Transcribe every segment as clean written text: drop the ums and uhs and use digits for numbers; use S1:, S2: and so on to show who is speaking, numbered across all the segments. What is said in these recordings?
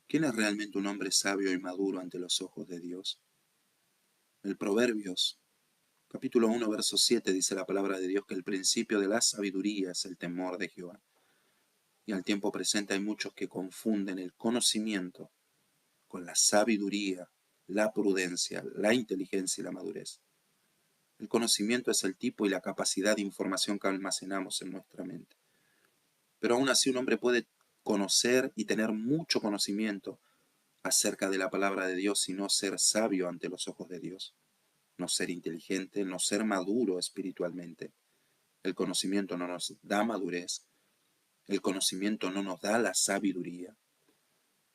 S1: ¿Quién es realmente un hombre sabio y maduro ante los ojos de Dios? El Proverbios, capítulo 1, verso 7, dice la palabra de Dios que el principio de la sabiduría es el temor de Jehová. Y al tiempo presente hay muchos que confunden el conocimiento con la sabiduría, la prudencia, la inteligencia y la madurez. El conocimiento es el tipo y la capacidad de información que almacenamos en nuestra mente. Pero aún así un hombre puede conocer y tener mucho conocimiento acerca de la palabra de Dios y no ser sabio ante los ojos de Dios, no ser inteligente, no ser maduro espiritualmente. El conocimiento no nos da madurez, el conocimiento no nos da la sabiduría.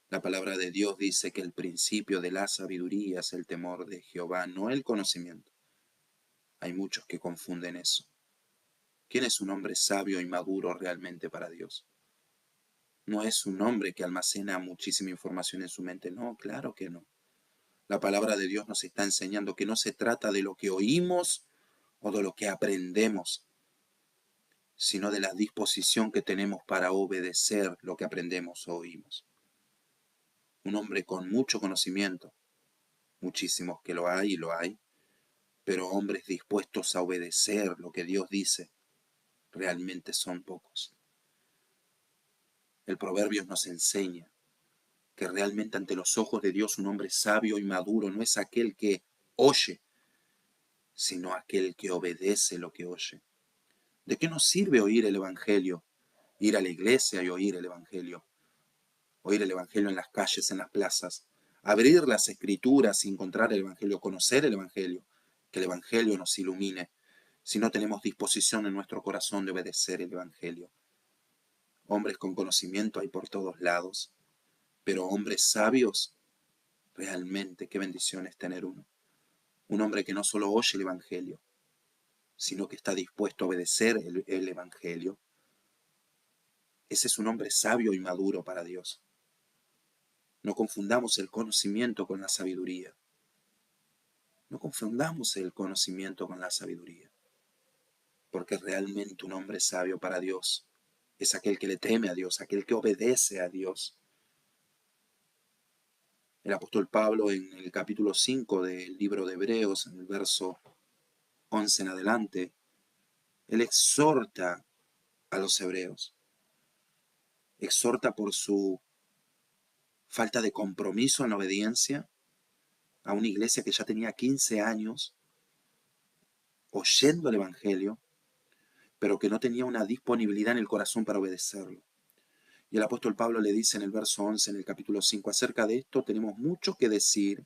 S1: La palabra de Dios dice que el principio de la sabiduría es el temor de Jehová, no el conocimiento. Hay muchos que confunden eso. ¿Quién es un hombre sabio y maduro realmente para Dios? No es un hombre que almacena muchísima información en su mente, no, claro que no. La palabra de Dios nos está enseñando que no se trata de lo que oímos o de lo que aprendemos, sino de la disposición que tenemos para obedecer lo que aprendemos o oímos. Un hombre con mucho conocimiento, muchísimos que lo hay y lo hay, pero hombres dispuestos a obedecer lo que Dios dice, realmente son pocos. El Proverbios nos enseña que realmente ante los ojos de Dios un hombre sabio y maduro no es aquel que oye, sino aquel que obedece lo que oye. ¿De qué nos sirve oír el Evangelio? Ir a la iglesia y oír el Evangelio. Oír el Evangelio en las calles, en las plazas. Abrir las escrituras y encontrar el Evangelio, conocer el Evangelio. Que el Evangelio nos ilumine. Si no tenemos disposición en nuestro corazón de obedecer el Evangelio. Hombres con conocimiento hay por todos lados. Pero hombres sabios, realmente qué bendición es tener uno. Un hombre que no solo oye el Evangelio, sino que está dispuesto a obedecer el Evangelio. Ese es un hombre sabio y maduro para Dios. No confundamos el conocimiento con la sabiduría. No confundamos el conocimiento con la sabiduría. Porque realmente un hombre sabio para Dios es aquel que le teme a Dios, aquel que obedece a Dios. El apóstol Pablo en el capítulo 5 del libro de Hebreos, en el verso 11 en adelante, él exhorta a los hebreos. Exhorta por su falta de compromiso en la obediencia a una iglesia que ya tenía 15 años oyendo el Evangelio, pero que no tenía una disponibilidad en el corazón para obedecerlo. Y el apóstol Pablo le dice en el verso 11, en el capítulo 5, acerca de esto tenemos mucho que decir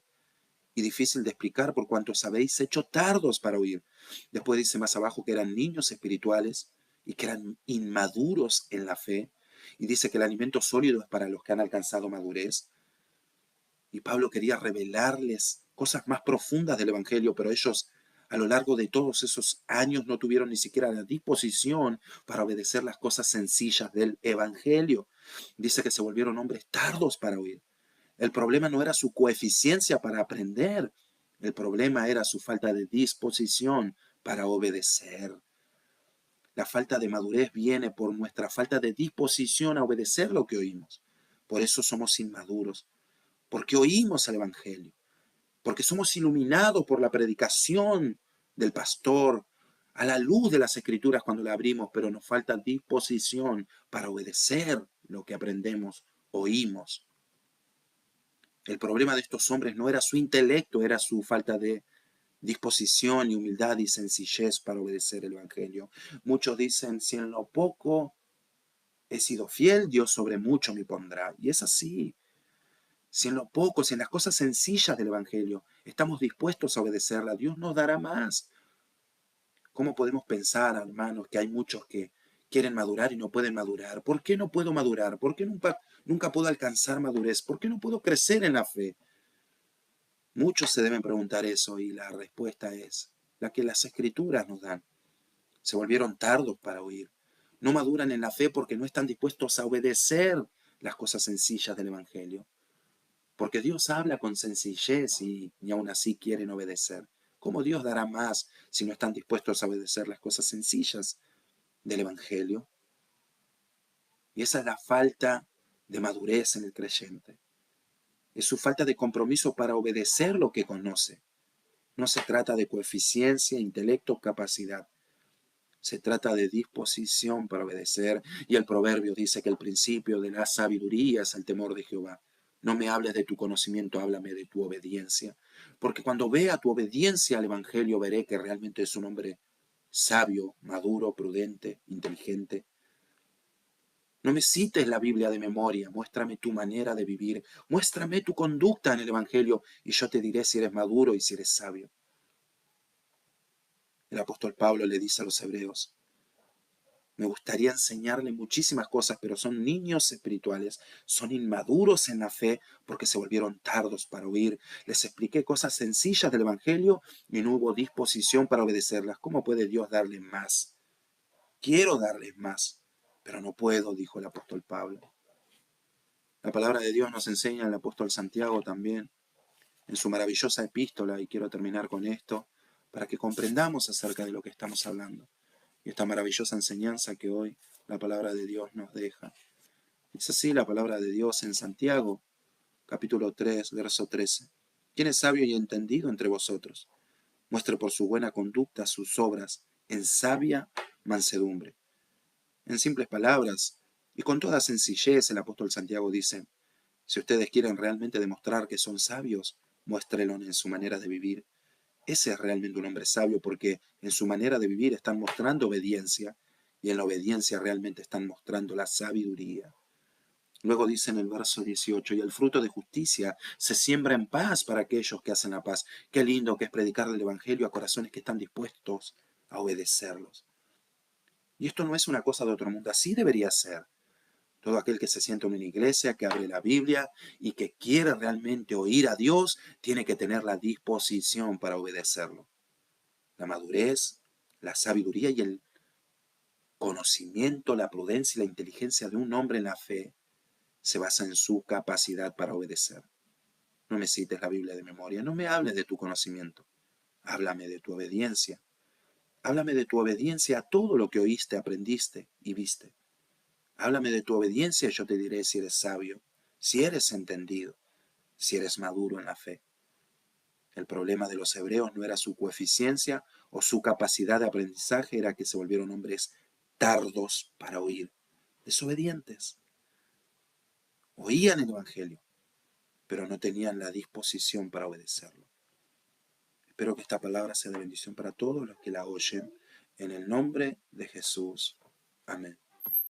S1: y difícil de explicar por cuanto os habéis hecho tardos para oír. Después dice más abajo que eran niños espirituales y que eran inmaduros en la fe. Y dice que el alimento sólido es para los que han alcanzado madurez. Y Pablo quería revelarles cosas más profundas del Evangelio, pero ellos a lo largo de todos esos años no tuvieron ni siquiera la disposición para obedecer las cosas sencillas del Evangelio. Dice que se volvieron hombres tardos para oír. El problema no era su coeficiencia para aprender, el problema era su falta de disposición para obedecer. La falta de madurez viene por nuestra falta de disposición a obedecer lo que oímos. Por eso somos inmaduros, porque oímos el Evangelio, porque somos iluminados por la predicación del pastor, a la luz de las Escrituras cuando la abrimos, pero nos falta disposición para obedecer lo que aprendemos, oímos. El problema de estos hombres no era su intelecto, era su falta de disposición y humildad y sencillez para obedecer el Evangelio. Muchos dicen, si en lo poco he sido fiel, Dios sobre mucho me pondrá. Y es así. Si en lo poco, si en las cosas sencillas del Evangelio estamos dispuestos a obedecerla, Dios nos dará más. ¿Cómo podemos pensar, hermanos, que hay muchos que quieren madurar y no pueden madurar? ¿Por qué no puedo madurar? ¿Por qué nunca puedo alcanzar madurez? ¿Por qué no puedo crecer en la fe? Muchos se deben preguntar eso y la respuesta es la que las Escrituras nos dan. Se volvieron tardos para oír. No maduran en la fe porque no están dispuestos a obedecer las cosas sencillas del Evangelio. Porque Dios habla con sencillez y ni aún así quieren obedecer. ¿Cómo Dios dará más si no están dispuestos a obedecer las cosas sencillas del Evangelio? Y esa es la falta de madurez en el creyente. es su falta de compromiso para obedecer lo que conoce. No se trata de coeficiencia, intelecto o capacidad. Se trata de disposición para obedecer. Y el proverbio dice que el principio de la sabiduría es el temor de Jehová. No me hables de tu conocimiento, háblame de tu obediencia. Porque cuando vea tu obediencia al Evangelio, veré que realmente es un hombre sabio, maduro, prudente, inteligente. No me cites la Biblia de memoria, muéstrame tu manera de vivir, muéstrame tu conducta en el Evangelio y yo te diré si eres maduro y si eres sabio. El apóstol Pablo le dice a los hebreos, me gustaría enseñarle muchísimas cosas, pero son niños espirituales, son inmaduros en la fe porque se volvieron tardos para oír. Les expliqué cosas sencillas del Evangelio y no hubo disposición para obedecerlas. ¿Cómo puede Dios darles más? Quiero darles más, pero no puedo, dijo el apóstol Pablo. La palabra de Dios nos enseña el apóstol Santiago también en su maravillosa epístola, y quiero terminar con esto, para que comprendamos acerca de lo que estamos hablando y esta maravillosa enseñanza que hoy la palabra de Dios nos deja. Es así la palabra de Dios en Santiago, capítulo 3, verso 13. ¿Quién es sabio y entendido entre vosotros? Muestre por su buena conducta sus obras en sabia mansedumbre. En simples palabras y con toda sencillez, el apóstol Santiago dice, si ustedes quieren realmente demostrar que son sabios, muéstrenlo en su manera de vivir. Ese es realmente un hombre sabio porque en su manera de vivir están mostrando obediencia y en la obediencia realmente están mostrando la sabiduría. Luego dice en el verso 18, y el fruto de justicia se siembra en paz para aquellos que hacen la paz. Qué lindo que es predicar el Evangelio a corazones que están dispuestos a obedecerlos. Y esto no es una cosa de otro mundo, así debería ser. Todo aquel que se sienta en una iglesia, que abre la Biblia y que quiere realmente oír a Dios, tiene que tener la disposición para obedecerlo. La madurez, la sabiduría y el conocimiento, la prudencia y la inteligencia de un hombre en la fe se basa en su capacidad para obedecer. No me cites la Biblia de memoria, no me hables de tu conocimiento, háblame de tu obediencia. Háblame de tu obediencia a todo lo que oíste, aprendiste y viste. Háblame de tu obediencia y yo te diré si eres sabio, si eres entendido, si eres maduro en la fe. El problema de los hebreos no era su coeficiencia o su capacidad de aprendizaje, era que se volvieron hombres tardos para oír, desobedientes. Oían el Evangelio, pero no tenían la disposición para obedecerlo. Espero que esta palabra sea de bendición para todos los que la oyen. En el nombre de Jesús. Amén.